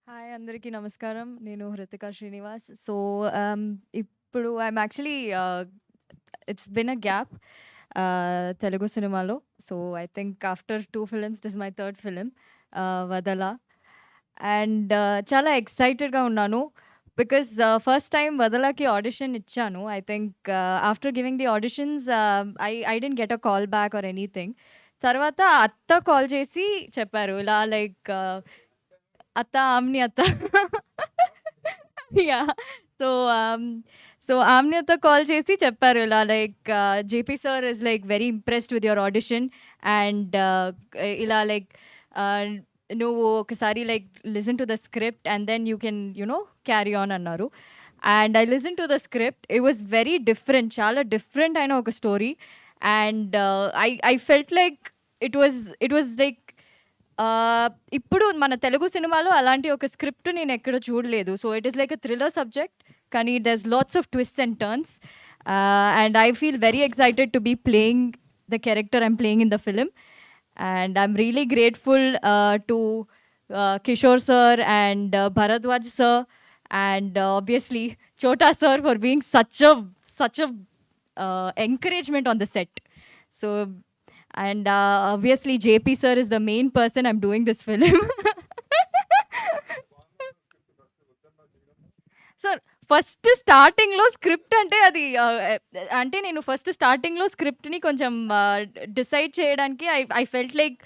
Hi అందరికీ నమస్కారం. నేను హృతిక శ్రీనివాస్. సో, ఇప్పుడు I'm actually it's been a gap Telugu సినిమాలో. So, I think after 2 films this is my third film 'Vadala'. And చాలా ఎక్సైటెడ్‌గా ఉన్నాను. బికాజ్ ఫస్ట్ టైమ్ 'వదల'కి ఆడిషన్ ఇచ్చాను. I think after giving the auditions I didn't get a call back or anything. తర్వాత అత్త call చేసి చెప్పారు. ఇలా లైక్ అత్త, ఆమ్ని అత్త. యాహ్! సో, ఆమ్ని అత్త కాల్ చేసి చెప్పారు ఇలా like 'JP sir is like very impressed with your audition and ఇలా లైక్ నువ్వు ఒకసారి like listen to the script and then you can carry on అన్నారు. And I listen to the script. It was very different. చాలా different అయిన ఒక story. And I felt like it was like ఇప్పుడు మన తెలుగు సినిమాలో అలాంటి ఒక స్క్రిప్ట్ నేను ఎక్కడ చూడలేదు. So it is like a thriller subject, కానీ there's lots of twists and turns. And I feel very excited to be playing the character I'm playing in the film. And I'm really grateful to Kishore sir and Bharadwaj sir and obviously Chota sir for being such a encouragement on the set. So, and obviously JP sir is the main person I'm doing this film. So first స్టార్టింగ్‌లో script అంటే అది అంటే నేను first స్టార్టింగ్‌లో స్క్రిప్ట్‌ని కొంచెం decide చేయడానికి I felt like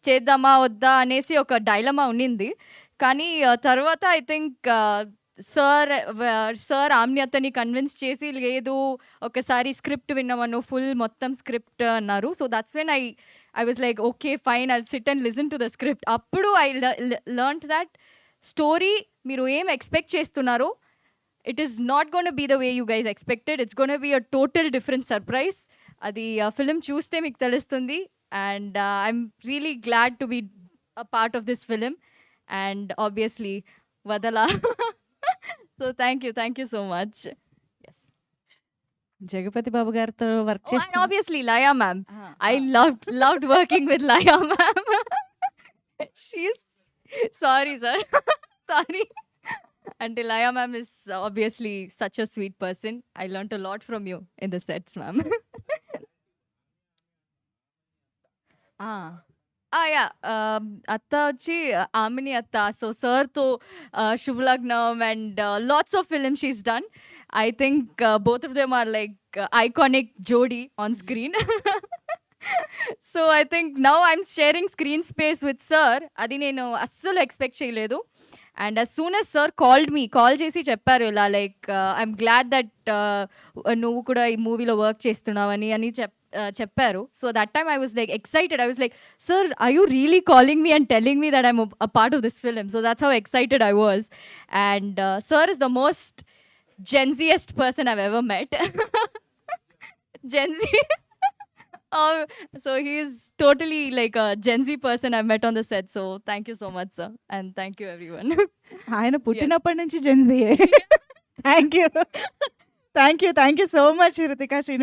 చేద్దామా? వద్దా? అనేసి ఒక డైలమా ఉండింది. కానీ తర్వాత ఐ థింక్ సార్ ఆమ్ని అత్తని కన్విన్స్ చేసి లేదు ఒకసారి స్క్రిప్ట్ విన్నామను ఫుల్ మొత్తం స్క్రిప్ట్ అన్నారు. So that's when I was like okay fine I'll sit and listen to the script. అప్పుడు ఐ లెర్న్డ్ దట్ స్టోరీ మీరు ఏం ఎక్స్‌పెక్ట్ చేస్తున్నారో it is not going to be the way you guys expected. It's going to be a total different surprise. Adi film చూస్తే మీకు తెలుస్తుంది. And I'm really glad to be a part of this film and obviously Vadala. So thank you so much. Yes. Jagapathi బాబు గారితో work And చేస్తూ obviously Laya ma'am. I loved working with Laya ma'am. She's sorry sir. Sorry. And Laya ma'am is obviously such a sweet person. I learnt a lot from you in the sets, ma'am. Yeah. అత్త వచ్చి ఆమిని అత్త. So సార్తో Shubhalagnam and lots of film she's done. I think both of them are like iconic జోడీ on screen. So I think now I'm sharing screen space with sir. అది నేను అస్సలు expect చేయలేదు. And as soon as sir called me, కాల్ చేసి చెప్పారు ఇలా like I'm glad that నువ్వు కూడా ఈ మూవీలో వర్క్ చేస్తున్నావని అని చెప్పారు. So that time I was like excited. I was like sir are you really calling me and telling me that I'm a part of this film. So that's how excited I was. And sir is the most genziest person I've ever met. Gen Z. So he is totally like a Gen Z person I've met on the set. So thank you so much, sir. And thank you, everyone. ఆయన పుట్టినప్పటి నుంచి జెన్జీయే. Thank you so much Hrithika Srinivas.